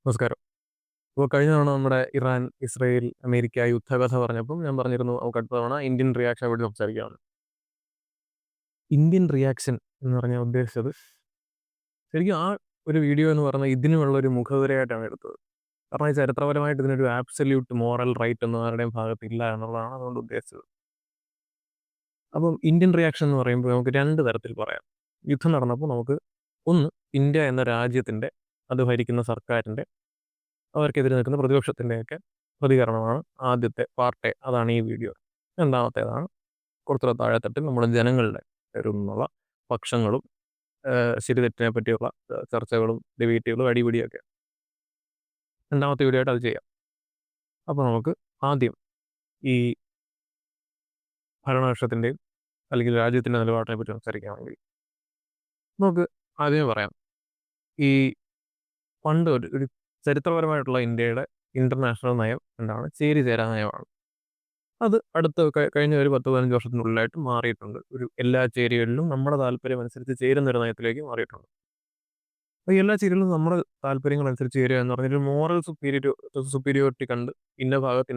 നമസ്കാരം. അപ്പോൾ കഴിഞ്ഞ തവണ നമ്മുടെ ഇറാൻ, ഇസ്രായേൽ, അമേരിക്ക യുദ്ധകഥ പറഞ്ഞപ്പം ഞാൻ പറഞ്ഞിരുന്നു നമുക്ക് അടുത്ത തവണ ഇന്ത്യൻ റിയാക്ഷനെ പറ്റി സംസാരിക്കാമെന്ന്. ഇന്ത്യൻ റിയാക്ഷൻ എന്ന് പറഞ്ഞാൽ ഉദ്ദേശിച്ചത് ശരിക്കും ആ ഒരു വീഡിയോ എന്ന് പറഞ്ഞാൽ ഇതിനുമുള്ള ഒരു മുഖവുരയായിട്ടാണ് എടുത്തത്. കാരണം ഈ ചരിത്രപരമായിട്ട് ഇതിനൊരു ആബ്സല്യൂട്ട് മോറൽ റൈറ്റ് ഒന്നും ആരുടെയും ഭാഗത്തില്ല എന്നുള്ളതാണ് അതുകൊണ്ട് ഉദ്ദേശിച്ചത്. അപ്പം ഇന്ത്യൻ റിയാക്ഷൻ എന്ന് പറയുമ്പോൾ നമുക്ക് 2 തരത്തിൽ പറയാം. യുദ്ധം നടന്നപ്പോൾ നമുക്ക് ഒന്ന് ഇന്ത്യ എന്ന രാജ്യത്തിൻ്റെ അത് ഭരിക്കുന്ന സർക്കാരിൻ്റെ അവർക്കെതിരെ നിൽക്കുന്ന പ്രതിപക്ഷത്തിൻ്റെയൊക്കെ പ്രതികരണമാണ് ആദ്യത്തെ പാർട്ട്. അതാണ് ഈ വീഡിയോ. രണ്ടാമത്തേതാണ് കുറച്ചുകൂടെ താഴെത്തട്ടിൽ നമ്മുടെ ജനങ്ങളുടെ നിന്നുള്ള പക്ഷങ്ങളും ശരി തെറ്റിനെ പറ്റിയുള്ള ചർച്ചകളും ഡിബേറ്റുകളും അടിപിടിയൊക്കെ. രണ്ടാമത്തെ വീഡിയോ ആയിട്ട് അത് ചെയ്യാം. അപ്പോൾ നമുക്ക് ആദ്യം ഈ ഭരണപക്ഷത്തിൻ്റെയും അല്ലെങ്കിൽ രാജ്യത്തിൻ്റെ നിലപാടിനെ പറ്റി സംസാരിക്കുകയാണെങ്കിൽ നമുക്ക് ആദ്യമേ പറയാം. ഈ പണ്ട് ഒരു ചരിത്രപരമായിട്ടുള്ള ഇന്ത്യയുടെ ഇന്റർനാഷണൽ നയം എന്താണ്? ചേരിചേരാ നയമാണ്. അത് അടുത്ത കഴിഞ്ഞ ഒരു 10, 15 വർഷത്തിനുള്ളിലായിട്ട് മാറിയിട്ടുണ്ട്. ഒരു എല്ലാ ചേരികളിലും നമ്മുടെ താല്പര്യം അനുസരിച്ച് ചേരുന്ന ഒരു നയത്തിലേക്ക് മാറിയിട്ടുണ്ട്. അപ്പോൾ എല്ലാ ചേരികളിലും നമ്മുടെ താല്പര്യങ്ങൾ അനുസരിച്ച് ചേരുക എന്ന് പറഞ്ഞാൽ ഒരു മോറൽ സുപ്പീരിയോറിറ്റി കണ്ട് ഇന്ന ഭാഗത്ത്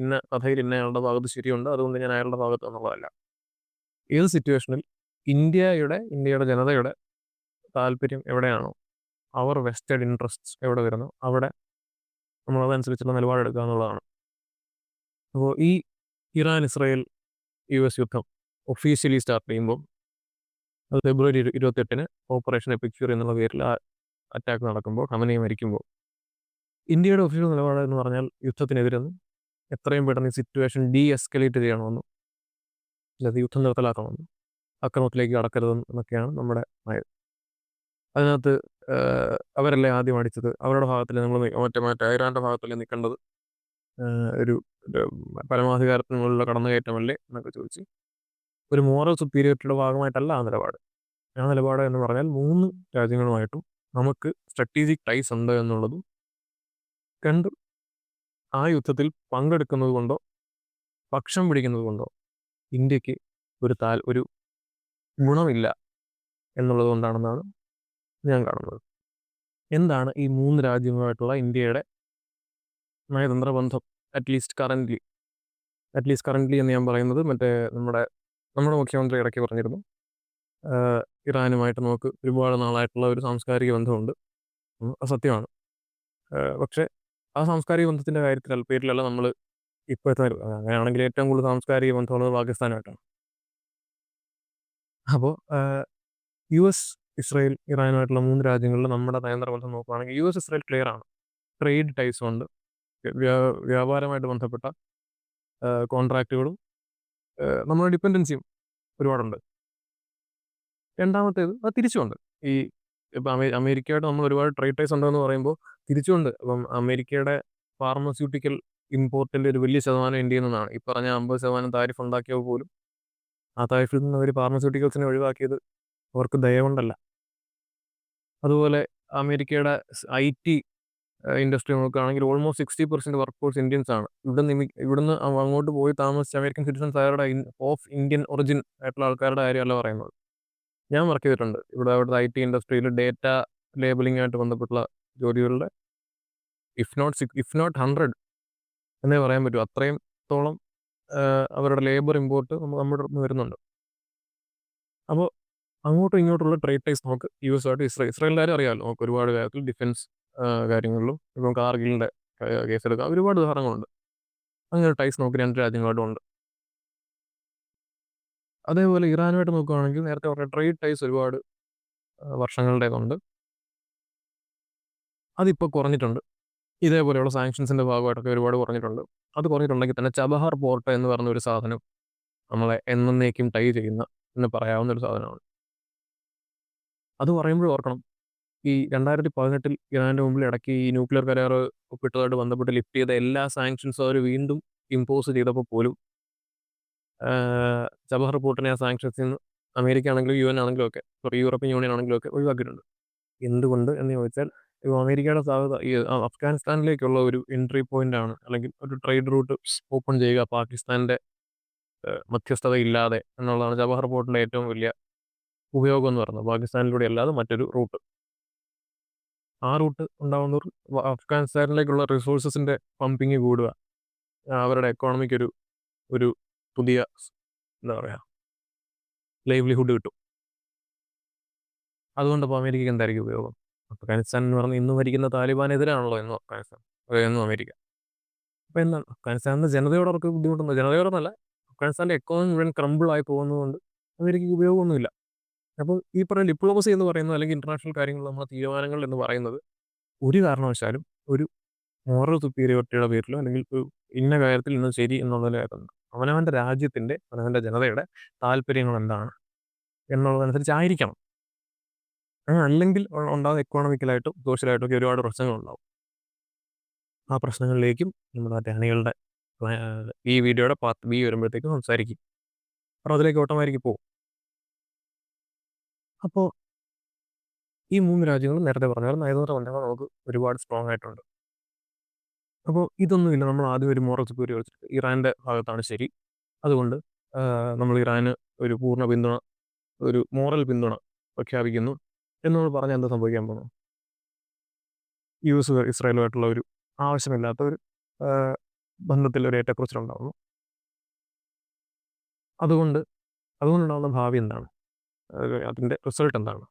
ഇന്ന കഥയിൽ ഇന്നയാളുടെ ഭാഗത്ത് ശരിയുണ്ട്, അതുകൊണ്ട് ഞാൻ അയാളുടെ ഭാഗത്ത് എന്നുള്ളതല്ല. ഏത് സിറ്റുവേഷനിൽ ഇന്ത്യയുടെ ജനതയുടെ താല്പര്യം എവിടെയാണോ, അവർ വെസ്റ്റഡ് ഇൻട്രസ്റ്റ്സ് എവിടെ വരുന്നോ അവിടെ നമ്മളതനുസരിച്ചുള്ള നിലപാടെടുക്കുക എന്നുള്ളതാണ്. അപ്പോൾ ഈ ഇറാൻ, ഇസ്രായേൽ, യുഎസ് യുദ്ധം ഒഫീഷ്യലി സ്റ്റാർട്ട് ചെയ്യുമ്പോൾ അത് ഫെബ്രുവരി 28 ഓപ്പറേഷൻ എപ്പിക് ഫ്യൂറി എന്നുള്ള പേരിൽ ആ അറ്റാക്ക് നടക്കുമ്പോൾ, ഖമനേയി മരിക്കുമ്പോൾ ഇന്ത്യയുടെ ഒഫീഷ്യൽ നിലപാട് എന്ന് പറഞ്ഞാൽ യുദ്ധത്തിനെതിരെന്ന് എത്രയും പെട്ടെന്ന് ഈ സിറ്റുവേഷൻ എസ്കലേറ്റ് ചെയ്യണമെന്നും അല്ലാതെ യുദ്ധം നിർത്തലാക്കണമെന്നും അക്രമത്തിലേക്ക് കടക്കരുതെന്നും എന്നൊക്കെയാണ് നമ്മുടെ നയം. അതിനകത്ത് അവരല്ലേ ആദ്യം അടിച്ചത്, അവരുടെ ഭാഗത്തല്ലേ നമ്മൾ മറ്റേ ഇറാൻ്റെ ഭാഗത്തല്ലേ നിൽക്കേണ്ടത്, ഒരു പരമാധികാരത്തിന് മുകളിലുള്ള കടന്നുകയറ്റമല്ലേ എന്നൊക്കെ ചോദിച്ച് ഒരു മോറൽ സുപ്പീരിയോറിറ്റിയുടെ ഭാഗമായിട്ടല്ല ആ നിലപാട്. ആ നിലപാട് എന്ന് പറഞ്ഞാൽ 3 രാജ്യങ്ങളുമായിട്ടും നമുക്ക് സ്ട്രാറ്റജിക് ടൈസ് ഉണ്ട് എന്നുള്ളതും, രണ്ടും ആ യുദ്ധത്തിൽ പങ്കെടുക്കുന്നത് കൊണ്ടോ പക്ഷം പിടിക്കുന്നത് കൊണ്ടോ ഇന്ത്യക്ക് ഒരു ഗുണമില്ല എന്നുള്ളത് കൊണ്ടാണെന്നാണ് ഞാൻ കാണുന്നത്. എന്താണ് ഈ 3 രാജ്യങ്ങളുമായിട്ടുള്ള ഇന്ത്യയുടെ നയതന്ത്ര ബന്ധം? അറ്റ്ലീസ്റ്റ് കറൻ്റ്ലി എന്ന് ഞാൻ പറയുന്നത് നമ്മുടെ മുഖ്യമന്ത്രി ഇടയ്ക്ക് പറഞ്ഞിരുന്നു, ഇറാനുമായിട്ട് നമുക്ക് ഒരുപാട് നാളായിട്ടുള്ള ഒരു സാംസ്കാരിക ബന്ധമുണ്ട്. അത് സത്യമാണ്. പക്ഷേ ആ സാംസ്കാരിക ബന്ധത്തിൻ്റെ പേരിലല്ല നമ്മൾ ഇപ്പോഴത്തെ അങ്ങനെയാണെങ്കിൽ ഏറ്റവും കൂടുതൽ സാംസ്കാരിക ബന്ധമുള്ളത് പാകിസ്ഥാനുമായിട്ടാണ്. അപ്പോൾ യുഎസ്, ഇസ്രായേൽ, ഇറാനുമായിട്ടുള്ള 3 രാജ്യങ്ങളിൽ നമ്മുടെ നയതന്ത്ര ബന്ധം നോക്കുകയാണെങ്കിൽ യുഎസ്, ഇസ്രായേൽ ക്ലിയർ ആണ്. ട്രേഡ് ടൈസ് ഉണ്ട്, വ്യാപാരമായിട്ട് ബന്ധപ്പെട്ട കോൺട്രാക്റ്റുകളും നമ്മുടെ ഡിപ്പെൻഡൻസിയും ഒരുപാടുണ്ട്. രണ്ടാമത്തേത് അത് തിരിച്ചുണ്ട്. ഈ ഇപ്പം അമേരിക്കയായിട്ട് നമ്മൾ ഒരുപാട് ട്രേഡ് ടൈസ് ഉണ്ടെന്ന് പറയുമ്പോൾ തിരിച്ചുണ്ട്. അപ്പം അമേരിക്കയുടെ ഫാർമസ്യൂട്ടിക്കൽ ഇമ്പോർട്ടിൻ്റെ ഒരു വലിയ ശതമാനം ഇന്ത്യയിൽ നിന്നാണ്. ഈ പറഞ്ഞ 50% താരിഫ് ഉണ്ടാക്കിയപ്പോൾ പോലും ആ താരിഫിൽ നിന്ന് അവർ ഫാർമസ്യൂട്ടിക്കൽസിനെ ഒഴിവാക്കിയത് അവർക്ക് ദയ കൊണ്ടല്ല. അതുപോലെ അമേരിക്കയുടെ IT ഇൻഡസ്ട്രി നോക്കുകയാണെങ്കിൽ ഓൾമോസ്റ്റ് 60% വർക്ക് ഫോഴ്സ് ഇന്ത്യൻസ് ആണ്. ഇവിടുന്ന് അങ്ങോട്ട് പോയി താമസിച്ച American citizens of Indian origin ആയിട്ടുള്ള ആൾക്കാരുടെ കാര്യമല്ല പറയുന്നത്. ഞാൻ വർക്ക് ചെയ്തിട്ടുണ്ട് അവിടുത്തെ IT ഇൻഡസ്ട്രിയിൽ ഡേറ്റ ലേബലിംഗ് ആയിട്ട് ബന്ധപ്പെട്ടുള്ള ജോലികളുടെ ഇഫ് നോട്ട് 100 എന്നേ പറയാൻ പറ്റൂ. അത്രത്തോളം അവരുടെ ലേബർ ഇമ്പോർട്ട് നമ്മുടെ അടുത്ത് നിന്ന് വരുന്നുണ്ട്. അപ്പോൾ അങ്ങോട്ടും ഇങ്ങോട്ടുള്ള ട്രേഡ് ടൈസ് നമുക്ക് യുഎസ് ആയിട്ട് ഇസ്രായേലിൻ്റെ കാര്യം അറിയാമല്ലോ. നമുക്ക് ഒരുപാട് കാര്യത്തിൽ ഡിഫൻസ് കാര്യങ്ങളിലും ഇപ്പം കാർഗിലിൻ്റെ കേസെടുക്കാം, ഒരുപാട് ഉദാഹരണങ്ങളുണ്ട്. അങ്ങനെ ടൈസ് നമുക്ക് 2 രാജ്യങ്ങളായിട്ടും ഉണ്ട്. അതേപോലെ ഇറാനുമായിട്ട് നോക്കുകയാണെങ്കിൽ നേരത്തെ പറഞ്ഞ ട്രേഡ് ടൈസ് ഒരുപാട് വർഷങ്ങളുടേതുണ്ട്. അതിപ്പോൾ കുറഞ്ഞിട്ടുണ്ട്. ഇതേപോലെയുള്ള സാങ്ഷൻസിൻ്റെ ഭാഗമായിട്ടൊക്കെ ഒരുപാട് കുറഞ്ഞിട്ടുണ്ട്. അത് കുറഞ്ഞിട്ടുണ്ടെങ്കിൽ തന്നെ ചബഹാർ പോർട്ട് എന്ന് പറഞ്ഞ ഒരു സാധനം നമ്മളെ എന്നേക്കും ടൈ ചെയ്യുന്ന എന്ന് പറയാവുന്ന ഒരു സാധനമാണ്. അത് പറയുമ്പോഴും ഓർക്കണം, ഈ 2018 ഇറാൻ്റെ മുമ്പിൽ ഇടയ്ക്ക് ഈ ന്യൂക്ലിയർ കരാർ ഒപ്പിട്ടതായിട്ട് ബന്ധപ്പെട്ട് ലിഫ്റ്റ് ചെയ്ത എല്ലാ സാങ്ഷൻസും അവർ വീണ്ടും ഇമ്പോസ് ചെയ്തപ്പോൾ പോലും ചബഹാർ പോർട്ടിനെ ആ സാങ്ഷൻസിൽ നിന്ന് അമേരിക്ക ആണെങ്കിലും UN ആണെങ്കിലും ഒക്കെ യൂറോപ്യൻ യൂണിയൻ ആണെങ്കിലും ഒക്കെ ഒഴിവാക്കിയിട്ടുണ്ട്. എന്തുകൊണ്ട് എന്ന് ചോദിച്ചാൽ അമേരിക്കയുടെ സാധ്യത ഈ അഫ്ഗാനിസ്ഥാനിലേക്കുള്ള ഒരു എൻട്രി പോയിന്റ് ആണ്, അല്ലെങ്കിൽ ഒരു ട്രേഡ് റൂട്ട് ഓപ്പൺ ചെയ്യുക പാകിസ്ഥാൻ്റെ മധ്യസ്ഥത ഇല്ലാതെ എന്നുള്ളതാണ് ചബഹാർ പോർട്ടിൻ്റെ ഏറ്റവും വലിയ ഉപയോഗം എന്ന് പറയുന്നത്. പാകിസ്ഥാനിലൂടെ അല്ലാതെ മറ്റൊരു റൂട്ട്. ആ റൂട്ട് ഉണ്ടാവുന്നതോറും അഫ്ഗാനിസ്ഥാനിലേക്കുള്ള റിസോഴ്സസിന്റെ പമ്പിങ് കൂടുക. അവരുടെ എക്കോണമിക്കൊരു ഒരു പുതിയ എന്താ പറയുക ലൈവ്ലിഹുഡ് കിട്ടും. അതുകൊണ്ട് അപ്പോൾ അമേരിക്കയ്ക്ക് എന്തായിരിക്കും ഉപയോഗം? അഫ്ഗാനിസ്ഥാൻ എന്ന് പറഞ്ഞാൽ ഇന്ന് ഭരിക്കുന്ന താലിബാനെതിരാണല്ലോ ഇന്നും അഫ്ഗാനിസ്ഥാൻ, എന്നും അമേരിക്ക. അപ്പോൾ എന്താണ് അഫ്ഗാനിസ്ഥാനിലെ ജനതയോട് അവർക്ക് ബുദ്ധിമുട്ടുണ്ട്. ജനതയോടൊന്നല്ല, അഫ്ഗാനിസ്ഥാൻ്റെ എക്കോണമി മുഴുവൻ ക്രംബിളായി പോകുന്നതുകൊണ്ട് അമേരിക്കയ്ക്ക് ഉപയോഗമൊന്നുമില്ല. അപ്പോൾ ഈ പറയുന്ന ഡിപ്ലോമസി എന്ന് പറയുന്നത് അല്ലെങ്കിൽ ഇന്റർനാഷണൽ കാര്യങ്ങൾ നമ്മുടെ തീരുമാനങ്ങൾ എന്ന് പറയുന്നത് ഒരു കാരണവശാലും ഒരു മോറൽ സുപ്പീരിയോറിറ്റിയുടെ പേരിലോ അല്ലെങ്കിൽ ഒരു ഇന്ന കാര്യത്തിൽ ഇന്ന് ശരി എന്നുള്ളതിലായിരുന്നു അവനവൻ്റെ രാജ്യത്തിൻ്റെ അവനവൻ്റെ ജനതയുടെ താല്പര്യങ്ങൾ എന്താണ് എന്നുള്ളതനുസരിച്ചായിരിക്കണം. അല്ലെങ്കിൽ ഉണ്ടാകുന്ന എക്കോണമിക്കലായിട്ടും സോഷ്യലായിട്ടും ഒക്കെ ഒരുപാട് പ്രശ്നങ്ങളുണ്ടാവും. ആ പ്രശ്നങ്ങളിലേക്കും നമ്മുടെ അണികളുടെ ഈ വീഡിയോയുടെ പാർട്ട് ബി വരുമ്പോഴത്തേക്കും സംസാരിക്കും. അപ്പോൾ അതിലേക്ക് ഓട്ടോമാറ്റിക് പോകും. അപ്പോൾ ഈ 3 രാജ്യങ്ങളും നേരത്തെ പറഞ്ഞ പോലെ നയതന്ത്ര ബന്ധങ്ങൾ നമുക്ക് ഒരുപാട് സ്ട്രോങ് ആയിട്ടുണ്ട്. അപ്പോൾ ഇതൊന്നുമില്ല, നമ്മൾ ആദ്യം ഒരു മോറൽ സുപ്പീരിയോറിറ്റി ഇറാൻ്റെ ഭാഗത്താണ് ശരി. അതുകൊണ്ട് നമ്മൾ ഇറാന് ഒരു പൂർണ്ണ പിന്തുണ, ഒരു മോറൽ പിന്തുണ പ്രഖ്യാപിക്കുന്നു എന്ന് നമ്മൾ പറഞ്ഞാൽ എന്താ സംഭവിക്കാൻ പോകുന്നത്? യു.എസ്. ഇസ്രായേലുമായിട്ടുള്ള ഒരു ആവശ്യമില്ലാത്ത ഒരു ബന്ധത്തിൽ ഒരു ഏറ്റക്കുറച്ചിലുണ്ടാകുന്നു. അതുകൊണ്ടുണ്ടാകുന്ന ഭാവി എന്താണ്? അതിൻ്റെ റിസൾട്ട് എന്താണ്?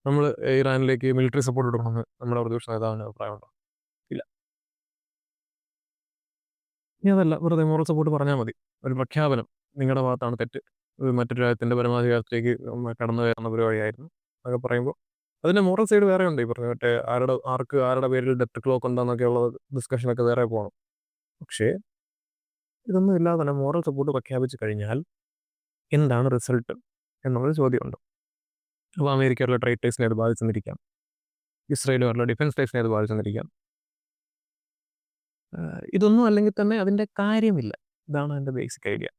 നമ്മൾ ഇറാനിലേക്ക് മിലിറ്ററി സപ്പോർട്ട് കൊടുക്കണമെന്ന് നമ്മുടെ പ്രതിപക്ഷ നേതാവിന് അഭിപ്രായമുണ്ടോ? ഇല്ല. ഇനി അതല്ല, വെറുതെ മോറൽ സപ്പോർട്ട് പറഞ്ഞാൽ മതി. ഒരു പ്രഖ്യാപനം, നിങ്ങളുടെ ഭാഗത്താണ് തെറ്റ്, മറ്റൊരു രാജ്യത്തിൻ്റെ പരമാധികാരത്തിലേക്ക് കടന്നു കയറുന്ന പരിപാടിയായിരുന്നു എന്നൊക്കെ പറയുമ്പോൾ അതിൻ്റെ മോറൽ സൈഡ് വേറെ ഉണ്ട്. ഈ പറഞ്ഞ മറ്റേ ആരുടെ പേരിൽ ഡെത്ത് ക്ലോക്ക് എന്താണെന്നൊക്കെയുള്ള ഡിസ്കഷനൊക്കെ വേറെ പോകണം. പക്ഷേ ഇതൊന്നും ഇല്ലാതെ തന്നെ മോറൽ സപ്പോർട്ട് പ്രഖ്യാപിച്ചു കഴിഞ്ഞാൽ എന്താണ് റിസൾട്ട് എന്നുള്ളൊരു ചോദ്യമുണ്ട്. അപ്പോൾ അമേരിക്കയിലുള്ള ട്രേഡ് ടേക്സിനെ അത് ബാധിച്ചെന്നിരിക്കാം, ഇസ്രായേലുമായിട്ടുള്ള ഡിഫൻസ് ടേക്സിനെ അത് ബാധിച്ചെന്നിരിക്കാം. ഇതൊന്നും അല്ലെങ്കിൽ തന്നെ അതിൻ്റെ കാര്യമില്ല. ഇതാണ് അതിൻ്റെ ബേസിക് ഐഡിയ.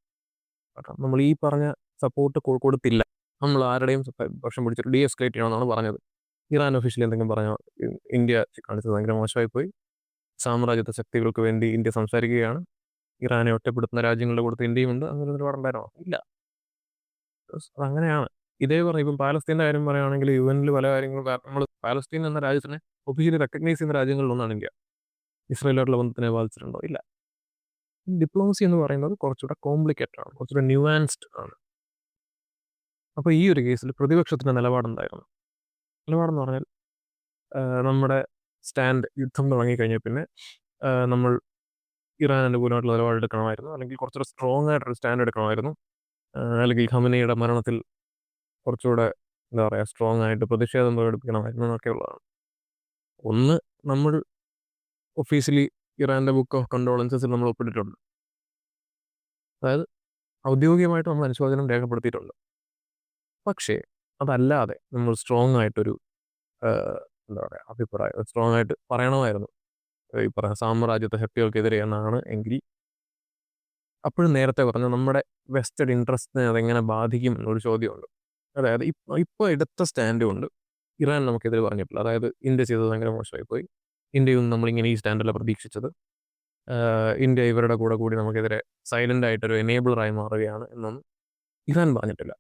കാരണം നമ്മൾ ഈ പറഞ്ഞ സപ്പോർട്ട് കൊടുത്തില്ല, നമ്മൾ ആരുടെയും പക്ഷം പിടിച്ചിട്ട് ഡീഎസ്കലേറ്റ് ചെയ്യണമെന്നാണ് പറഞ്ഞത്. ഇറാൻ ഒഫീഷ്യലി എന്തെങ്കിലും പറഞ്ഞാൽ ഇന്ത്യ കാണിച്ചത് ഭയങ്കര മോശമായി പോയി, സാമ്രാജ്യത്വ ശക്തികൾക്ക് വേണ്ടി ഇന്ത്യ സംസാരിക്കുകയാണ്, ഇറാനെ ഒറ്റപ്പെടുത്തുന്ന രാജ്യങ്ങളുടെ കൂട്ടത്തിൽ ഇന്ത്യയുമുണ്ട്, അങ്ങനെ ഒരുപാടുണ്ടായിരുന്നോ? ഇല്ല. അതങ്ങനെയാണ്. ഇതേ പറയും ഇപ്പം പാലസ്തീൻ്റെ കാര്യം പറയുകയാണെങ്കിൽ UN പല കാര്യങ്ങളും നമ്മൾ പാലസ്തീൻ എന്ന രാജ്യത്തിനെ ഒഫീഷ്യലി റെക്കഗ്നൈസ് ചെയ്യുന്ന രാജ്യങ്ങളിലൊന്നാണ് ഇന്ത്യ. ഇസ്രായേലുമായിട്ടുള്ള ബന്ധത്തിനെ ബാധിച്ചിട്ടുണ്ടോ? ഇല്ല. ഡിപ്ലോമസി എന്ന് പറയുന്നത് കുറച്ചുകൂടെ കോംപ്ലിക്കേറ്റഡ് ആണ്, കുറച്ചുകൂടെ ന്യൂവാൻസ്ഡ് ആണ്. അപ്പോൾ ഈ ഒരു കേസിൽ പ്രതിപക്ഷത്തിൻ്റെ നിലപാടെന്തായിരുന്നു? നിലപാടെന്ന് പറഞ്ഞാൽ നമ്മുടെ സ്റ്റാൻഡ് യുദ്ധം തുടങ്ങിക്കഴിഞ്ഞാൽ പിന്നെ നമ്മൾ ഇറാൻ അനുകൂലമായിട്ടുള്ള നിലപാടെടുക്കണമായിരുന്നു, അല്ലെങ്കിൽ കുറച്ചുകൂടെ സ്ട്രോങ് ആയിട്ടൊരു സ്റ്റാൻഡ് എടുക്കണമായിരുന്നു, അല്ലെങ്കിൽ ഖമനയുടെ മരണത്തിൽ കുറച്ചുകൂടെ എന്താ പറയുക സ്ട്രോങ് ആയിട്ട് പ്രതിഷേധം പ്രകടിപ്പിക്കണമായിരുന്നു എന്നൊക്കെയുള്ളതാണ്. ഒന്ന്, നമ്മൾ ഒഫീഷ്യലി ഇറാൻ്റെ ബുക്ക് ഓഫ് കണ്ടോളൻസസിൽ നമ്മൾ ഒപ്പിട്ടിട്ടുണ്ട്. അതായത് ഔദ്യോഗികമായിട്ട് നമ്മൾ അനുശോചനം രേഖപ്പെടുത്തിയിട്ടുണ്ട്. പക്ഷേ അതല്ലാതെ നമ്മൾ സ്ട്രോങ് ആയിട്ടൊരു എന്താ പറയുക അഭിപ്രായം സ്ട്രോങ് ആയിട്ട് പറയണമായിരുന്നു ഈ പറഞ്ഞ സാമ്രാജ്യത്വ ശക്തികൾക്കെതിരെ എന്നാണ് എങ്കിൽ അപ്പോഴും നേരത്തെ പറഞ്ഞ നമ്മുടെ വെസ്റ്റഡ് ഇൻട്രസ്റ്റിനെ അതെങ്ങനെ ബാധിക്കും എന്നൊരു ചോദ്യമുണ്ട്. അതായത് ഇപ്പോൾ എടുത്ത സ്റ്റാൻഡ് കൊണ്ട് ഇറാൻ നമുക്കെതിരെ പറഞ്ഞിട്ടില്ല. അതായത് ഇന്ത്യ ചെയ്തത് ഭയങ്കര മോശമായി പോയി, ഇന്ത്യയിൽ നമ്മളിങ്ങനെ ഈ സ്റ്റാൻഡല്ല പ്രതീക്ഷിച്ചത്, ഇന്ത്യ ഇവരുടെ കൂടി നമുക്കെതിരെ സൈലൻ്റ് ആയിട്ടൊരു എനേബിളറായി മാറുകയാണ് എന്നൊന്നും ഇറാൻ പറഞ്ഞിട്ടില്ല.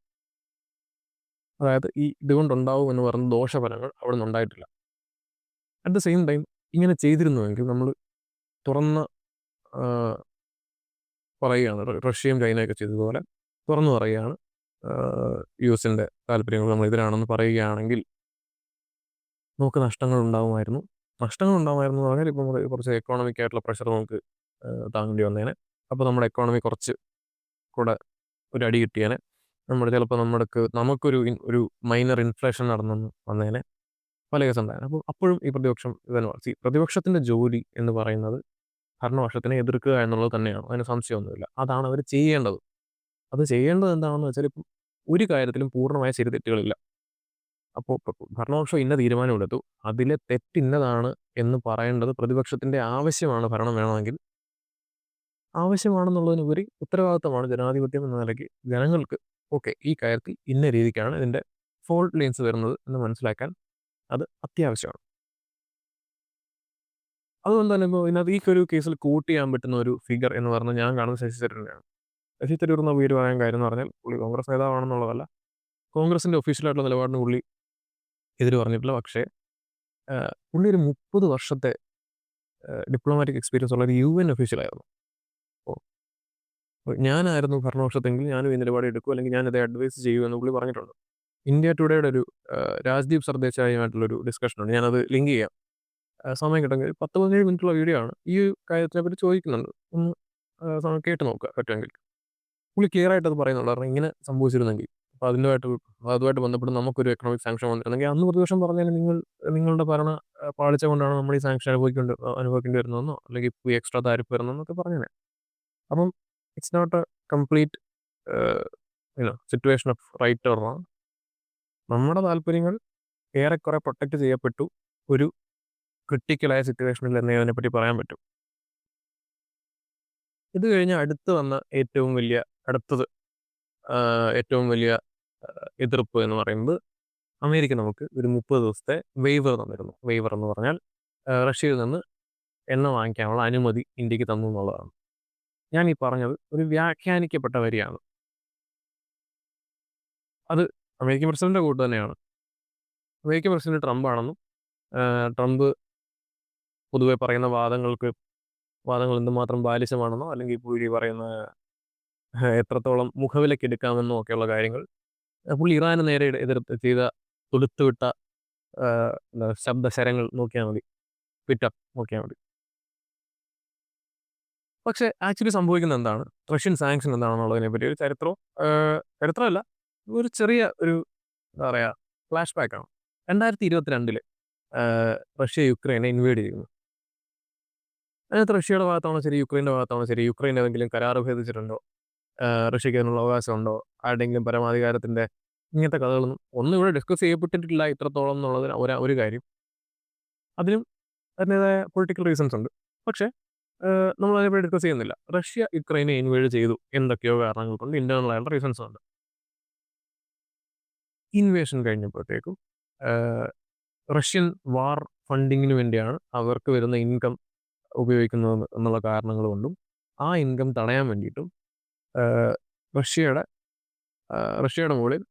അതായത് ഇതുകൊണ്ടുണ്ടാവും എന്ന് പറയുന്ന ദോഷഫലങ്ങൾ അവിടെ നിന്നുണ്ടായിട്ടില്ല. അറ്റ് ദ സെയിം ടൈം ഇങ്ങനെ ചെയ്തിരുന്നുവെങ്കിൽ നമ്മൾ തുറന്ന പറയുകയാണ്, റഷ്യയും ചൈനയൊക്കെ ചെയ്തതുപോലെ തുറന്നു പറയുകയാണ്, US-ൻ്റെ താല്പര്യങ്ങൾ നമ്മൾ എതിരാണെന്ന് പറയുകയാണെങ്കിൽ നമുക്ക് നഷ്ടങ്ങൾ ഉണ്ടാകുമായിരുന്നു എന്ന് പറഞ്ഞാൽ ഇപ്പം കുറച്ച് എക്കോണമിക് ആയിട്ടുള്ള പ്രഷർ നമുക്ക് താങ്ങേണ്ടി വന്നേനെ. അപ്പോൾ നമ്മുടെ എക്കോണമി കുറച്ച് കൂടെ ഒരു അടി കിട്ടിയേനെ. ചിലപ്പോൾ നമുക്കൊരു മൈനർ ഇൻഫ്ലേഷൻ നടന്നു വന്നേനെ. പല കേസ് ഉണ്ടായേനെ. അപ്പോൾ അപ്പോഴും ഈ പ്രതിപക്ഷത്തിൻ്റെ ജോലി എന്ന് പറയുന്നത് ഭരണപക്ഷത്തിനെ എതിർക്കുക എന്നുള്ളത് തന്നെയാണ്, അതിന് സംശയമൊന്നുമില്ല. അതാണ് അവർ ചെയ്യേണ്ടത്. അത് ചെയ്യേണ്ടത് എന്താണെന്ന് വെച്ചാൽ ഇപ്പം ഒരു കാര്യത്തിലും പൂർണ്ണമായ ശരി തെറ്റുകളില്ല. അപ്പോൾ ഭരണപക്ഷം ഇന്ന തീരുമാനമെടുത്തു, അതിലെ തെറ്റിന്നതാണ് എന്ന് പറയേണ്ടത് പ്രതിപക്ഷത്തിൻ്റെ ആവശ്യമാണ്. ഭരണം വേണമെങ്കിൽ ആവശ്യമാണെന്നുള്ളതിനുപരി ഉത്തരവാദിത്തമാണ് ജനാധിപത്യം എന്ന നിലയ്ക്ക് ജനങ്ങൾക്ക് ഓക്കെ ഈ കാര്യത്തിൽ ഇന്ന രീതിക്കാണ് ഇതിൻ്റെ ഫോൾട്ട് ലൈൻസ് വരുന്നത് എന്ന് മനസ്സിലാക്കാൻ അത് അത്യാവശ്യമാണ്. അതുകൊണ്ട് തന്നെ ഇപ്പോൾ ഇതിനകത്ത് ഈ ഒരു കേസിൽ കൂട്ട് ചെയ്യാൻ പറ്റുന്ന ഒരു ഫിഗർ എന്ന് പറഞ്ഞാൽ ഞാൻ കാണുന്നത് ശശി തരൂരിനെയാണ്. ശശി തരൂർ എന്ന പേര് പറയാൻ കാര്യം എന്ന് പറഞ്ഞാൽ പുള്ളി കോൺഗ്രസ് നേതാവാണെന്നുള്ളതല്ല, കോൺഗ്രസിൻ്റെ ഒഫീഷ്യലായിട്ടുള്ള നിലപാടിന് പുള്ളി എതിര് പറഞ്ഞിട്ടില്ല. പക്ഷേ പുള്ളി ഒരു 30 വർഷത്തെ ഡിപ്ലോമാറ്റിക് എക്സ്പീരിയൻസ് ഉള്ള ഒരു യുഎൻ ഒഫീഷ്യലായിരുന്നു. അപ്പോൾ ഞാനായിരുന്നു ഭരണപക്ഷത്തെങ്കിൽ ഞാനും ഈ നിലപാട് എടുക്കും, അല്ലെങ്കിൽ ഞാനത് അഡ്വൈസ് ചെയ്യുമെന്ന് പുള്ളി പറഞ്ഞിട്ടുണ്ട്. ഇന്ത്യ ടുഡേയുടെ ഒരു രാജ്ദീപ് സർദേശായിയുമായിട്ടുള്ളൊരു ഡിസ്കഷനുണ്ട്. ഞാനത് ലിങ്ക് ചെയ്യാം. സമയം കിട്ടുമെങ്കിൽ 10, 17 മിനിറ്റുള്ള വീഡിയോ ആണ്. ഈ കാര്യത്തിനെ പറ്റി ചോദിക്കുന്നുണ്ട്. ഒന്ന് കേട്ട് നോക്കുക പറ്റുമെങ്കിൽ. പുള്ളി ക്ലിയർ ആയിട്ട് അത് പറയുന്നുണ്ട്. കാരണം ഇങ്ങനെ സംഭവിച്ചിരുന്നെങ്കിൽ, അപ്പോൾ അതുമായിട്ട് ബന്ധപ്പെട്ട് നമുക്കൊരു എക്കണോമിക് സാങ്ഷൻ വന്നിരുന്നെങ്കിൽ അന്ന് പ്രതിപക്ഷം പറഞ്ഞേനെ നിങ്ങളുടെ ഭരണ പാളിച്ച കൊണ്ടാണ് നമ്മൾ ഈ സാങ്ഷൻ അനുഭവിക്കേണ്ടി വരുന്നതെന്നോ, അല്ലെങ്കിൽ ഈ എക്സ്ട്രാ താരിഫ് വരുന്നതെന്നൊക്കെ പറഞ്ഞേനെ. അപ്പം it's not a complete situation of right or wrong. നമ്മുടെ താല്പര്യങ്ങൾ ഏറെക്കുറെ പ്രൊട്ടക്റ്റ് ചെയ്യപ്പെട്ടു ഒരു ക്രിട്ടിക്കലായ സിറ്റുവേഷനിൽ എന്നേ അതിനെപ്പറ്റി പറയാൻ പറ്റും. ഇത് കഴിഞ്ഞ് അടുത്തത് ഏറ്റവും വലിയ എതിർപ്പ് എന്ന് പറയുന്നത്, അമേരിക്ക നമുക്ക് ഒരു 30 ദിവസത്തെ വെയ്വർ തന്നിരുന്നു. വെയ്വർ എന്ന് പറഞ്ഞാൽ റഷ്യയിൽ നിന്ന് എണ്ണ വാങ്ങിക്കാനുള്ള അനുമതി ഇന്ത്യക്ക് തന്നു എന്നുള്ളതാണ്. ഞാൻ ഈ പറഞ്ഞത് ഒരു വ്യാഖ്യാനിക്കപ്പെട്ട വരിയാണ്. അത് അമേരിക്കൻ പ്രസിഡന്റ് കൂട്ട് തന്നെയാണ്. അമേരിക്കൻ പ്രസിഡന്റ് ട്രംപ് ആണെന്നും ട്രംപ് പൊതുവെ പറയുന്ന വാദങ്ങൾ എന്തുമാത്രം ബാലിശമാണെന്നോ, അല്ലെങ്കിൽ പുള്ളി പറയുന്ന എത്രത്തോളം മുഖവിലയ്ക്ക് എടുക്കാമെന്നോ ഒക്കെയുള്ള കാര്യങ്ങൾ പുള്ളി ഇറാന് നേരെ ചെയ്ത തൊടുത്തുവിട്ട ശബ്ദശരങ്ങൾ നോക്കിയാൽ മതി, ട്വിറ്റർ നോക്കിയാൽ മതി. പക്ഷേ ആക്ച്വലി സംഭവിക്കുന്നത് എന്താണ്, റഷ്യൻ സാങ്ഷൻ എന്താണെന്നുള്ളതിനെ പറ്റി ഒരു ചരിത്രമല്ല, ഒരു ചെറിയ എന്താ പറയുക, ഫ്ലാഷ് ബാക്കാണ്. 2022 റഷ്യ യുക്രൈനെ ഇൻവേഡ് ചെയ്യുന്നു. അതിനകത്ത് റഷ്യയുടെ ഭാഗത്താണോ ശരി, യുക്രൈൻ്റെ ഭാഗത്താണോ ശരി, യുക്രൈൻ ഏതെങ്കിലും കരാർ ഭേദിച്ചിട്ടുണ്ടോ, റഷ്യക്ക് അതിനുള്ള അവകാശമുണ്ടോ, ആരുടെയെങ്കിലും പരമാധികാരത്തിൻ്റെ ഇങ്ങനത്തെ കഥകളൊന്നും ഒന്നും ഇവിടെ ഡിസ്കസ് ചെയ്യപ്പെട്ടിട്ടില്ല ഇത്രത്തോളം എന്നുള്ളതിന് ഒരു കാര്യം. അതിനും അതിൻ്റെതായ പൊളിറ്റിക്കൽ റീസൺസ് ഉണ്ട്. പക്ഷേ നമ്മൾ അതിനെപ്പറ്റി ഡിസ്കസ് ചെയ്യുന്നില്ല. റഷ്യ യുക്രൈനെ ഇൻവേഡ് ചെയ്തു എന്തൊക്കെയോ കാരണങ്ങൾ കൊണ്ട്, ഇന്റേണൽ ആയിട്ടുള്ള റീസൺസ് ഉണ്ട്. ഇൻവേഷൻ കഴിഞ്ഞപ്പോഴത്തേക്കും റഷ്യൻ വാർ ഫണ്ടിങ്ങിന് വേണ്ടിയാണ് അവർക്ക് വരുന്ന ഇൻകം ഉപയോഗിക്കുന്നത് എന്നുള്ള കാരണങ്ങൾ കൊണ്ടും, ആ ഇൻകം തടയാൻ വേണ്ടിയിട്ടും റഷ്യയുടെ മുകളിൽ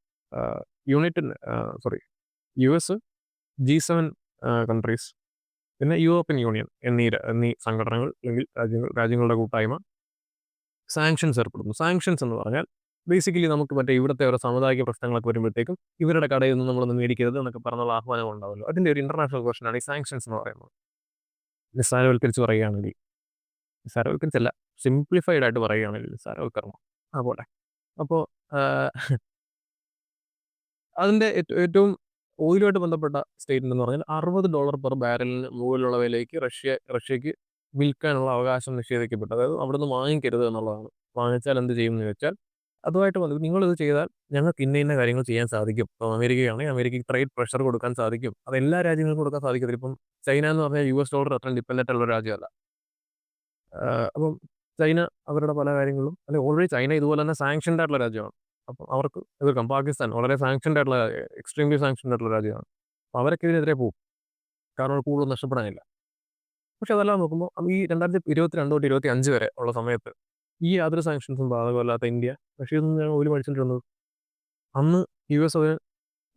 US, G7 കൺട്രീസ്, പിന്നെ യൂറോപ്യൻ യൂണിയൻ എന്നീ സംഘടനകൾ അല്ലെങ്കിൽ രാജ്യങ്ങളുടെ കൂട്ടായ്മ സാങ്ഷൻസ് ഏർപ്പെടുന്നു. സാങ്ഷൻസ് എന്ന് പറഞ്ഞാൽ ബേസിക്കലി നമുക്ക് ഇവിടുത്തെ ഓരോ സാമുദായിക പ്രശ്നങ്ങളൊക്കെ വരുമ്പോഴത്തേക്കും ഇവരുടെ കടയിൽ നിന്ന് നമ്മളൊന്ന് മേടിക്കരുത് എന്നൊക്കെ പറഞ്ഞുള്ള ആഹ്വാനം ഉണ്ടാവുമല്ലോ. അതിൻ്റെ ഒരു ഇന്റർനാഷണൽ ക്വസ്റ്റനാണ് ഈ സാങ്ഷൻസ് എന്ന് പറയുന്നത്. നിസ്സാരവൽക്കരിച്ച് പറയുകയാണെങ്കിൽ, നിസ്സാരവൽക്കരിച്ചല്ല, സിംപ്ലിഫൈഡ് ആയിട്ട് പറയുകയാണെങ്കിൽ നിസ്സാരവൽക്കരണം പോട്ടെ. അപ്പോൾ അതിൻ്റെ ഏറ്റവും ഓയിലുമായിട്ട് ബന്ധപ്പെട്ട സ്റ്റേറ്റ്മെന്റ് എന്ന് പറഞ്ഞാൽ $60 പെർ ബാരലിന് മുകളിലുള്ള വിലയ്ക്ക് റഷ്യക്ക് വിൽക്കാനുള്ള അവകാശം നിഷേധിക്കപ്പെട്ടു. അതായത് അവിടെ നിന്ന് വാങ്ങിക്കരുത് എന്നുള്ളതാണ്. വാങ്ങിച്ചാൽ എന്ത് ചെയ്യും എന്ന് ചോദിച്ചാൽ, അതുമായിട്ട് നിങ്ങളിത് ചെയ്താൽ ഞങ്ങൾക്ക് ഇന്ന കാര്യങ്ങൾ ചെയ്യാൻ സാധിക്കും. ഇപ്പോൾ അമേരിക്കയാണെങ്കിൽ അമേരിക്കയ്ക്ക് ട്രേഡ് പ്രഷർ കൊടുക്കാൻ സാധിക്കും. അത് എല്ലാ രാജ്യങ്ങൾക്കും കൊടുക്കാൻ സാധിക്കത്തില്ല. ഇപ്പം ചൈന എന്ന് പറഞ്ഞാൽ $US അത്ര ഡിപ്പെൻഡൻ്റ് ഉള്ള രാജ്യമല്ല. അപ്പം ചൈന അവരുടെ പല കാര്യങ്ങളും, അല്ലെങ്കിൽ ഓൾറെഡി ചൈന ഇതുപോലെ തന്നെ സാങ്ഷൻഡ് ആയിട്ടുള്ള രാജ്യമാണ്. അപ്പം അവർക്ക് എതിർക്കാം. പാകിസ്ഥാൻ വളരെ സാങ്ഷൻഡ് ആയിട്ടുള്ള, എക്സ്ട്രീംലി സാങ്ഷൻഡ് ആയിട്ടുള്ള രാജ്യമാണ്. അപ്പോൾ അവരൊക്കെ ഇതിനെതിരെ പോകും. കാരണം അവർ കൂടുതൽ നഷ്ടപ്പെടാനില്ല. പക്ഷെ അതെല്ലാം നോക്കുമ്പോൾ ഈ 2022 തൊട്ട് 25 വരെ ഉള്ള സമയത്ത് ഈ യാതൊരു സാങ്ഷൻസും ബാധകമല്ലാത്ത ഇന്ത്യ റഷ്യയിൽ നിന്ന് ഓയിൽ മേടിച്ചിട്ടുള്ളത്. അന്ന് US അതിന്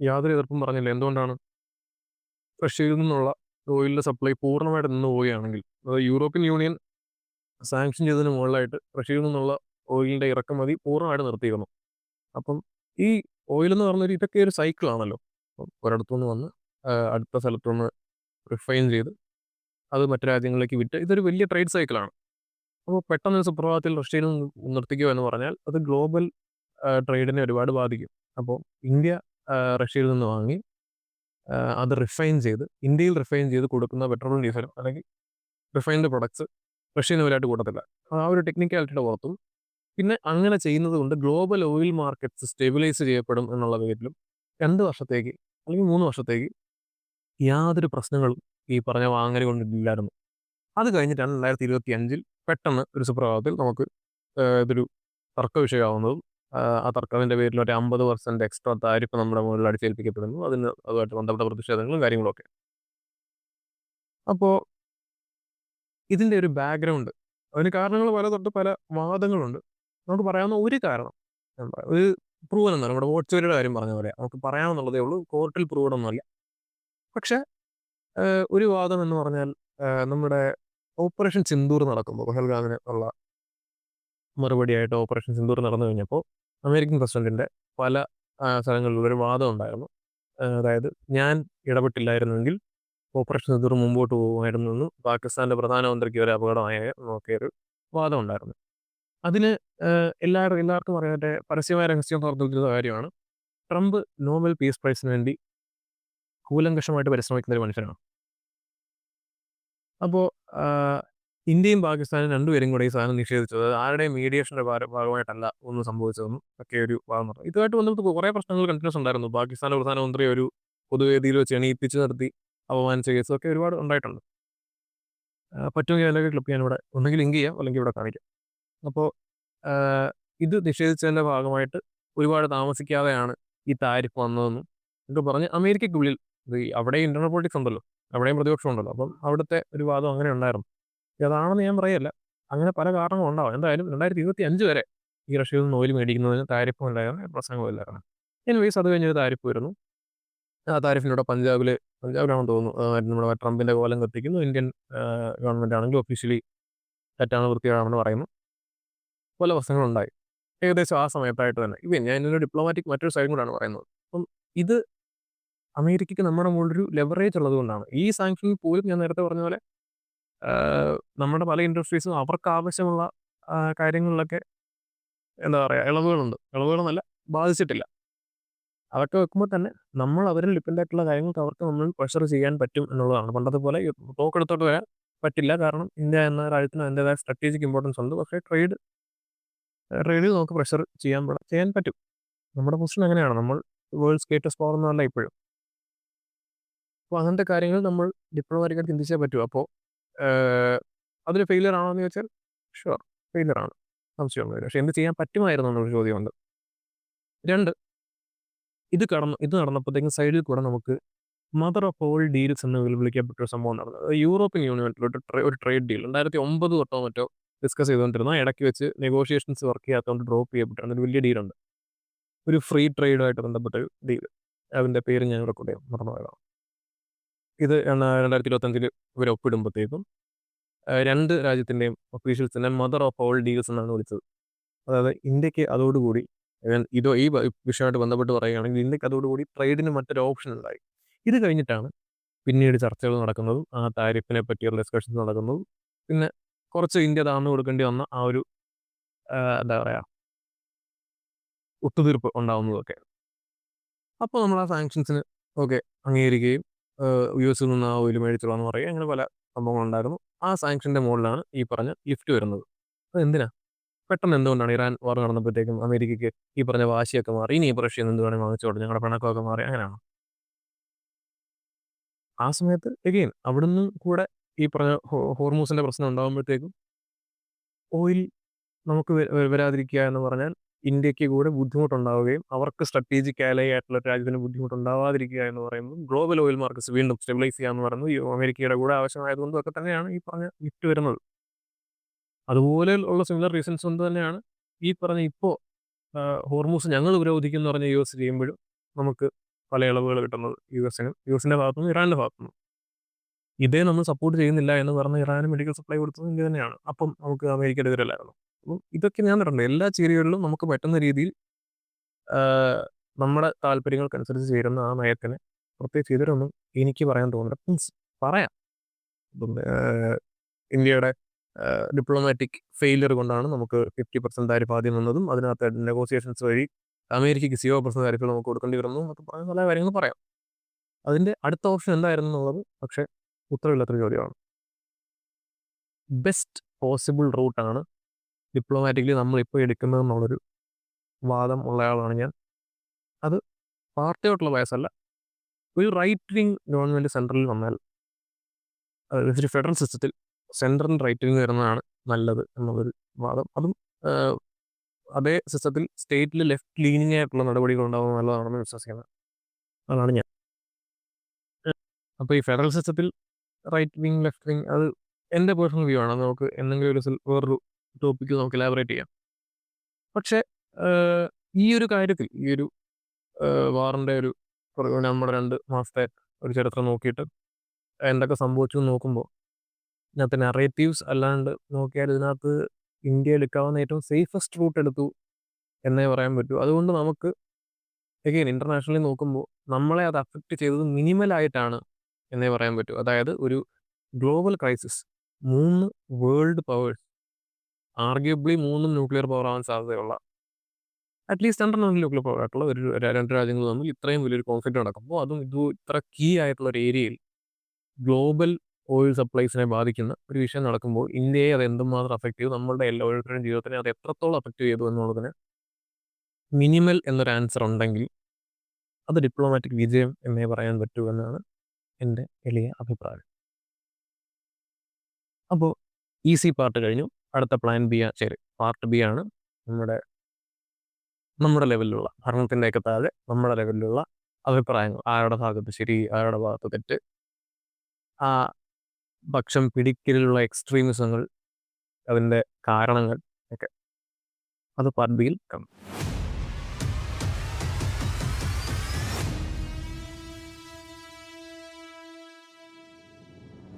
യാതൊരു എതിർപ്പും പറഞ്ഞില്ല. എന്തുകൊണ്ടാണ്? റഷ്യയിൽ നിന്നുള്ള ഓയിലിൻ്റെ സപ്ലൈ പൂർണ്ണമായിട്ട് നിന്ന് പോവുകയാണെങ്കിൽ, യൂറോപ്യൻ യൂണിയൻ സാങ്ഷൻ ചെയ്തതിന് മുകളിലായിട്ട് റഷ്യയിൽ നിന്നുള്ള ഓയിലിൻ്റെ ഇറക്കുമതി പൂർണ്ണമായിട്ട് നിർത്തിയിരുന്നു. അപ്പം ഈ ഓയിൽ എന്ന് പറഞ്ഞൊരു ഇതൊക്കെ ഒരു സൈക്കിളാണല്ലോ. അപ്പം ഒരിടത്തുനിന്ന് വന്ന് അടുത്ത സ്ഥലത്തുനിന്ന് റിഫൈൻ ചെയ്ത് അത് മറ്റു രാജ്യങ്ങളിലേക്ക് വിറ്റ്, ഇതൊരു വലിയ ട്രേഡ് സൈക്കിളാണ്. അപ്പോൾ പെട്ടെന്ന് സുപ്രഭാതത്തിൽ റഷ്യയിൽ നിന്ന് നിർത്തിക്കുക എന്ന് പറഞ്ഞാൽ അത് ഗ്ലോബൽ ട്രേഡിനെ ഒരുപാട് ബാധിക്കും. അപ്പോൾ ഇന്ത്യ റഷ്യയിൽ നിന്ന് വാങ്ങി അത് ഇന്ത്യയിൽ റിഫൈൻ ചെയ്ത് കൊടുക്കുന്ന പെട്രോളും ഡീസലും അല്ലെങ്കിൽ റിഫൈൻഡ് പ്രൊഡക്ട്സ് റഷ്യൻ ഓയിലായിട്ട് കൂട്ടത്തില്ല. ആ ഒരു ടെക്നിക്കാലിറ്റിയുടെ പുറത്തും, പിന്നെ അങ്ങനെ ചെയ്യുന്നത് കൊണ്ട് ഗ്ലോബൽ ഓയിൽ മാർക്കറ്റ്സ് സ്റ്റെബിലൈസ് ചെയ്യപ്പെടും എന്നുള്ള പേരിലും 2 വർഷത്തേക്ക് അല്ലെങ്കിൽ 3 വർഷത്തേക്ക് യാതൊരു പ്രശ്നങ്ങളും ഈ പറഞ്ഞ വാങ്ങൽ കൊണ്ടില്ലായിരുന്നു. അത് കഴിഞ്ഞിട്ടാണ് 2025 പെട്ടെന്ന് ഒരു സുപ്രഭാതത്തിൽ നമുക്ക് ഇതൊരു തർക്ക വിഷയമാവുന്നതും, ആ തർക്കത്തിൻ്റെ പേരിൽ ഒരു 50% എക്സ്ട്രാ താരിഫ് നമ്മുടെ മുകളിൽ അടിച്ചേൽപ്പിക്കപ്പെടുന്നു. അതുമായിട്ട് ബന്ധപ്പെട്ട പ്രതിഷേധങ്ങളും കാര്യങ്ങളൊക്കെ. അപ്പോൾ ഇതിൻ്റെ ഒരു ബാക്ക്ഗ്രൗണ്ട്, അതിന് കാരണങ്ങൾ പല വാദങ്ങളുണ്ട്. നമുക്ക് പറയാവുന്ന ഒരു കാരണം, ഒരു പ്രൂവൻ എന്നാണ് നമ്മുടെ വോട്ട്സ്വരിയുടെ കാര്യം പറഞ്ഞ പോലെ നമുക്ക് പറയാമെന്നുള്ളതേ ഉള്ളൂ. കോർട്ടിൽ പ്രൂവഡ് ഒന്നുമല്ല. പക്ഷേ ഒരു വാദം എന്ന് പറഞ്ഞാൽ നമ്മുടെ ഓപ്പറേഷൻ സിന്ദൂർ നടക്കുമ്പോൾ പഹൽഗാമിന് ഉള്ള മറുപടിയായിട്ട് ഓപ്പറേഷൻ സിന്ദൂർ നടന്നു കഴിഞ്ഞപ്പോൾ അമേരിക്കൻ പ്രസിഡന്റിന്റെ പല സ്ഥലങ്ങളിലുള്ള ഒരു വാദം ഉണ്ടായിരുന്നു. അതായത് ഞാൻ ഇടപെട്ടില്ലായിരുന്നെങ്കിൽ ഓപ്പറേഷൻ സിന്ദൂർ മുമ്പോട്ട് പോകുമായിരുന്നു എന്ന് പാകിസ്ഥാന്റെ പ്രധാനമന്ത്രിക്ക് ഒരു അപകടമായ നോക്കിയൊരു വാദം ഉണ്ടായിരുന്നു. അതിന് എല്ലാവർക്കും അറിയാതെ പരസ്യമായ രഹസ്യം തുറന്നു കാര്യമാണ്. ട്രംപ് നോബൽ പീസ് പ്രൈസിന് വേണ്ടി കൂലങ്കഷമായിട്ട് പരിശ്രമിക്കുന്ന ഒരു മനുഷ്യനാണ്. അപ്പോൾ ഇന്ത്യയും പാകിസ്ഥാനും രണ്ടുപേരും കൂടെ ഈ സാധനം നിഷേധിച്ചത് ആരുടെയും മീഡിയേഷന്റെ ഭാഗമായിട്ടല്ല ഒന്നും സംഭവിച്ചതെന്നും ഒക്കെ ഒരു വാദം പറഞ്ഞു. ഇതുമായിട്ട് ബന്ധപ്പെട്ട് കുറേ പ്രശ്നങ്ങൾ കണ്ടിന്യൂസ് ഉണ്ടായിരുന്നു. പാകിസ്ഥാന്റെ പ്രധാനമന്ത്രി ഒരു പൊതുവേദിയിൽ വെച്ച് എണീപ്പിച്ച് നിർത്തി അപമാനിച്ച കേസൊക്കെ ഒരുപാട് ഉണ്ടായിട്ടുണ്ട്. പറ്റുമെങ്കിൽ അതിലൊക്കെ ക്ലിപ്പ് ഞാൻ ഇവിടെ ഒന്നെങ്കിൽ ലിങ്ക് ചെയ്യാം അല്ലെങ്കിൽ ഇവിടെ കാണിക്കാം. അപ്പോൾ ഇത് നിഷേധിച്ചതിന്റെ ഭാഗമായിട്ട് ഒരുപാട് താമസിക്കാതെയാണ് ഈ താരിഫ് വന്നതെന്നും ഒക്കെ പറഞ്ഞ് അമേരിക്കയ്ക്കുള്ളിൽ അവിടെ ഇന്റർണൽ പൊളിറ്റിക്സ് ഉണ്ടല്ലോ, അവിടെയും പ്രതിപക്ഷം ഉണ്ടല്ലോ, അപ്പം അവിടുത്തെ ഒരു വാദം അങ്ങനെ ഉണ്ടായിരുന്നു. അതാണെന്ന് ഞാൻ പറയല്ല, അങ്ങനെ പല കാരണങ്ങളുണ്ടാവും. എന്തായാലും 2025 വരെ ഈ റഷ്യയിൽ നിന്ന് ഓയിൽ മേടിക്കുന്നതിന് താരിഫും ഇല്ലായിരുന്നു, പ്രശ്നങ്ങളും ഇല്ലായിരുന്നു. എനിവേസ് അത് കഴിഞ്ഞൊരു താരിഫ് വരുന്നു. ആ താരിഫിലൂടെ പഞ്ചാബിലാണെന്ന് തോന്നുന്നു നമ്മുടെ ട്രംപിന്റെ കോലം കത്തിക്കുന്നു. ഇന്ത്യൻ ഗവൺമെന്റ് ആണെങ്കിൽ ഒഫീഷ്യലി തെറ്റാണ് വൃത്തികേടാണെന്ന് പറയുന്നു. പല പ്രശ്നങ്ങളുണ്ടായി ഏകദേശം ആ സമയത്തായിട്ട് തന്നെ. ഞാൻ ഇതിൻ്റെ ഡിപ്ലോമാറ്റിക് മറ്റൊരു സൈഡും കൂടാണ് പറയുന്നത്. അപ്പം ഇത് അമേരിക്കയ്ക്ക് നമ്മുടെ മുകളിലൊരു ലെവറേജ് ഉള്ളത് കൊണ്ടാണ്. ഈ സാങ്ഷനിൽ പോലും ഞാൻ നേരത്തെ പറഞ്ഞ പോലെ നമ്മുടെ പല ഇൻഡസ്ട്രീസും അവർക്ക് ആവശ്യമുള്ള കാര്യങ്ങളിലൊക്കെ എന്താ പറയുക ഇളവുകളുണ്ട്. ഇളവുകളെന്നല്ല, ബാധിച്ചിട്ടില്ല. അതൊക്കെ വെക്കുമ്പോൾ തന്നെ നമ്മൾ അവരിൽ ഡിപ്പെൻഡ് ആയിട്ടുള്ള കാര്യങ്ങൾക്ക് അവർക്ക് നമ്മൾ പ്രഷർ ചെയ്യാൻ പറ്റും എന്നുള്ളതാണ്. പണ്ടത്തെ പോലെ തോക്കെടുത്തോട്ട് വരാൻ പറ്റില്ല. കാരണം ഇന്ത്യ എന്ന രാജ്യത്തിന് അതിൻ്റെതായ സ്ട്രാറ്റജിക് ഇമ്പോർട്ടൻസ് ഉണ്ട്. പക്ഷേ ട്രേഡിൽ നമുക്ക് പ്രഷർ ചെയ്യാൻ പറ്റും. നമ്മുടെ പൊസിഷൻ അങ്ങനെയാണ്. നമ്മൾ വേൾഡ്സ് ഗ്രേറ്റസ്റ്റ് പവർ എന്നല്ല ഇപ്പോഴും. അപ്പോൾ അങ്ങനത്തെ കാര്യങ്ങൾ നമ്മൾ ഡിപ്ലോമാറ്റിക്കായിട്ട് ചിന്തിച്ചേ പറ്റൂ. അപ്പോൾ അതിൽ ഫെയിലിയർ ആണോ എന്ന് ചോദിച്ചാൽ ഷുവർ ഫെയിലിയർ ആണ്, സംശയമൊന്നുമില്ല. പക്ഷെ എന്ത് ചെയ്യാൻ പറ്റുമായിരുന്നു എന്നൊരു ചോദ്യമുണ്ട്. 2, ഇത് നടന്നപ്പോഴത്തേക്കും സൈഡിൽ കൂടെ നമുക്ക് മദർ ഓഫ് ഓൾ ഡീൽസ് എന്ന് വിളിക്കപ്പെട്ട ഒരു സംഭവം നടന്നത്. യൂറോപ്യൻ യൂണിയനിലോട്ട് ഒരു ട്രേഡ് ഡീൽ 2009 തൊട്ടോ മറ്റോ ഡിസ്കസ് ചെയ്തുകൊണ്ടിരുന്ന, ഇടയ്ക്ക് വെച്ച് നെഗോഷിയേഷൻസ് വർക്ക് ചെയ്യാത്തതുകൊണ്ട് ഡ്രോപ്പ് ചെയ്യപ്പെട്ടിരുന്ന ഒരു വലിയ ഡീലുണ്ട്. ഒരു ഫ്രീ ട്രേഡുമായിട്ട് ബന്ധപ്പെട്ട ഒരു ഡീൽ. അതിൻ്റെ പേര് ഞാൻ റെക്കോർഡ് ചെയ്യാം, മറന്നുപോയതാണ്. ഇത് 2025 ഇവർ ഒപ്പിടുമ്പോഴത്തേക്കും 2 രാജ്യത്തിൻ്റെയും ഒഫീഷ്യൽസിനെ മദർ ഓഫ് ഓൾ ഡീൽസ് എന്നാണ് വിളിച്ചത്. അതായത് ഇന്ത്യക്ക് അതോടുകൂടി ഈ വിഷയമായിട്ട് ബന്ധപ്പെട്ട് പറയുകയാണെങ്കിൽ ഇന്ത്യക്ക് അതോടുകൂടി ട്രേഡിന് മറ്റൊരു ഓപ്ഷൻ ഉണ്ടായി. ഇത് കഴിഞ്ഞിട്ടാണ് പിന്നീട് ചർച്ചകൾ നടക്കുന്നതും ആ താരിഫിനെ പറ്റിയുള്ള ഡിസ്കഷൻസ് നടക്കുന്നതും പിന്നെ കുറച്ച് ഇന്ത്യ താഴ്ന്നു കൊടുക്കേണ്ടി വന്ന ആ ഒരു എന്താ പറയുക ഒത്തുതീർപ്പ് ഉണ്ടാവുന്നതൊക്കെ. അപ്പോൾ നമ്മൾ ആ സാങ്ഷൻസിന് ഓക്കെ അംഗീകരിക്കുകയും US നിന്ന് ആ ഓയിൽ മേടിച്ചോളാന്ന് പറയുക, അങ്ങനെ പല സംഭവങ്ങളുണ്ടായിരുന്നു. ആ സാങ്ഷൻ്റെ മുകളിലാണ് ഈ പറഞ്ഞ ലിഫ്റ്റ് വരുന്നത്. അത് എന്തിനാ? പെട്ടെന്ന് എന്തുകൊണ്ടാണ് ഇറാൻ വാർ നടന്നപ്പോഴത്തേക്കും അമേരിക്കയ്ക്ക് ഈ പറഞ്ഞ വാശിയൊക്കെ മാറി, ഇനി റഷ്യയിൽ നിന്ന് എന്ത് വേണമെങ്കിൽ വാങ്ങിച്ചോട്ടെ, ഞങ്ങളുടെ പിണക്കമൊക്കെ മാറി, അങ്ങനെയാണ്. ആ സമയത്ത് എഗെയിൻ അവിടുന്ന് കൂടെ ഈ പറഞ്ഞ ഹോർമൂസിന്റെ പ്രശ്നം ഉണ്ടാകുമ്പോഴത്തേക്കും ഓയിൽ നമുക്ക് വരാതിരിക്കുക എന്ന് പറഞ്ഞാൽ ഇന്ത്യക്ക് കൂടെ ബുദ്ധിമുട്ടുണ്ടാവുകയും അവർക്ക് സ്ട്രാറ്റജിക് ആലൈ ആയിട്ടുള്ള രാജ്യത്തിന് ബുദ്ധിമുട്ടുണ്ടാവാതിരിക്കുക എന്ന് പറയുന്നത് ഗ്ലോബൽ ഓയിൽ മാർക്കറ്റ്സ് വീണ്ടും സ്റ്റെബിലൈസ് ചെയ്യുക എന്ന് പറയുന്നത് ഈ അമേരിക്കയുടെ കൂടെ ആവശ്യമായതുകൊണ്ടും ഒക്കെ തന്നെയാണ് ഈ പറഞ്ഞ ലിഫ്റ്റ് വരുന്നത്. അതുപോലെ ഉള്ള സിമിലർ റീസൺസ് കൊണ്ട് തന്നെയാണ് ഈ പറഞ്ഞ ഇപ്പോൾ ഹോർമൂസ് ഞങ്ങൾ ഉപരോധിക്കും എന്ന് പറഞ്ഞ US ചെയ്യുമ്പോഴും നമുക്ക് പല ഇളവുകൾ കിട്ടുന്നത് യുഎസിന്റെ ഭാഗത്തുനിന്നും ഇറാന്റെ ഭാഗത്തുനിന്നും. ഇതേ നമ്മൾ സപ്പോർട്ട് ചെയ്യുന്നില്ല എന്ന് പറഞ്ഞ് ഇറാന് മെഡിക്കൽ സപ്ലൈ കൊടുത്തത് ഇന്ത്യ തന്നെയാണ്. അപ്പം നമുക്ക് അമേരിക്കയുടെ എതിരല്ലായിരുന്നു. അപ്പം ഇതൊക്കെ ഞാൻ പറഞ്ഞിട്ടുണ്ട്, എല്ലാ ചേരികളിലും നമുക്ക് പറ്റുന്ന രീതിയിൽ നമ്മുടെ താല്പര്യങ്ങൾക്കനുസരിച്ച് ചേരുന്ന ആ നയത്തിന് പ്രത്യേകിച്ച് എതിരൊന്നും എനിക്ക് പറയാൻ തോന്നുന്നില്ല. മീൻസ് പറയാം, ഇന്ത്യയുടെ ഡിപ്ലോമാറ്റിക് ഫെയിലിയർ കൊണ്ടാണ് നമുക്ക് 50% താരിഫ് ആദ്യം വന്നതും അതിനകത്ത് നെഗോസിയേഷൻസ് വഴി അമേരിക്കയ്ക്ക് 0% താരിഫ് നമുക്ക് കൊടുക്കേണ്ടി വരുന്നു എന്നൊക്കെ പറഞ്ഞ പല കാര്യങ്ങൾ പറയാം. അതിൻ്റെ അടുത്ത ഓപ്ഷൻ എന്തായിരുന്നു എന്നുള്ളത് പക്ഷേ ഉത്തരവില്ലാത്തൊരു ചോദ്യമാണ്. ബെസ്റ്റ് പോസിബിൾ റൂട്ടാണ് ഡിപ്ലോമാറ്റിക്കലി നമ്മളിപ്പോൾ എടുക്കുന്നതെന്നുള്ളൊരു വാദം ഉള്ളയാളാണ് ഞാൻ. അത് പാർട്ടിയോട്ടുള്ള വയസ്സല്ല, ഒരു റൈറ്റ് വിങ് ഗവൺമെൻറ് സെൻട്രലിൽ വന്നാൽ ഒരു ഫെഡറൽ സിസ്റ്റത്തിൽ സെൻട്രൽ റൈറ്റ് വിങ് വരുന്നതാണ് നല്ലത് എന്നുള്ളൊരു വാദം. അതും അതേ സിസ്റ്റത്തിൽ സ്റ്റേറ്റിൽ ലെഫ്റ്റ് ലീനിങ് ആയിട്ടുള്ള നടപടികൾ ഉണ്ടാകുന്നത് നല്ലതാണെന്ന് വിശ്വസിക്കുന്നത്. അതാണ് ഞാൻ. അപ്പോൾ ഈ ഫെഡറൽ സിസ്റ്റത്തിൽ റൈറ്റ് വിങ് ലെഫ്റ്റ് വിങ് അത് എൻ്റെ പേഴ്സണൽ വ്യൂ ആണ്. അത് നമുക്ക് എന്തെങ്കിലും ഒരു വേറൊരു ടോപ്പിക്ക് നമുക്ക് എലാബറേറ്റ് ചെയ്യാം. പക്ഷേ ഈ ഒരു കാര്യത്തിൽ ഈ ഒരു വാറിൻ്റെ ഒരു നമ്മുടെ 2 മാസത്തെ ഒരു ചരിത്രം നോക്കിയിട്ട് എന്തൊക്കെ സംഭവിച്ചു എന്ന് നോക്കുമ്പോൾ ഇതിനകത്ത് നറേറ്റീവ്സ് അല്ലാണ്ട് നോക്കിയാൽ ഇതിനകത്ത് ഇന്ത്യ എടുക്കാവുന്ന ഏറ്റവും സേഫസ്റ്റ് റൂട്ട് എടുത്തു എന്നേ പറയാൻ പറ്റൂ. അതുകൊണ്ട് നമുക്ക് അഗെയിൻ ഇന്റർനാഷണലി നോക്കുമ്പോൾ നമ്മളെ അത് അഫക്റ്റ് ചെയ്തത് മിനിമലായിട്ടാണ് എന്നേ പറയാൻ പറ്റൂ. അതായത് ഒരു global crisis 3 world powers arguably 3ഉം ന്യൂക്ലിയർ പവർ ആവാൻ സാധ്യതയുള്ള അറ്റ്ലീസ്റ്റ് 2 ന്യൂക്ലിയർ പവർ ആയിട്ടുള്ള ഒരു 2 രാജ്യങ്ങൾ തമ്മിൽ ഇത്രയും വലിയൊരു കോൺഫ്ലിക്റ്റ് നടക്കുമ്പോൾ അതും ഇത്ര കീ ആയിട്ടുള്ള ഒരു ഏരിയയിൽ ഗ്ലോബൽ ഓയിൽ സപ്ലൈസിനെ ബാധിക്കുന്ന ഒരു വിഷയം നടക്കുമ്പോൾ ഇന്ത്യയെ അത് എന്തുമാത്രം അഫക്റ്റ് ചെയ്തു, നമ്മളുടെ ഓരോരുത്തരുടെയും ജീവിതത്തിനെ അത് എത്രത്തോളം അഫക്റ്റ് ചെയ്തു എന്നുള്ളതിന് മിനിമൽ എന്നൊരു ആൻസർ ഉണ്ടെങ്കിൽ അത് ഡിപ്ലോമാറ്റിക് വിജയം എന്നേ പറയാൻ പറ്റൂ എന്നാണ് എൻ്റെ എളിയ അഭിപ്രായം. അപ്പോൾ ഈസി പാർട്ട് കഴിഞ്ഞു. അടുത്ത പ്ലാൻ ബി പാർട്ട് ബി ആണ് നമ്മുടെ ലെവലിലുള്ള ഭരണത്തിൻ്റെയൊക്കെ താഴെ നമ്മുടെ ലെവലിലുള്ള അഭിപ്രായങ്ങൾ. ആരുടെ ഭാഗത്ത് ശരി, ആരുടെ ഭാഗത്ത് തെറ്റ്, ആ പക്ഷം പിടിക്കലിലുള്ള എക്സ്ട്രീമിസങ്ങൾ, അതിൻ്റെ കാരണങ്ങൾ ഒക്കെ. അത് പാർട്ട് ബിയിൽ കാണും.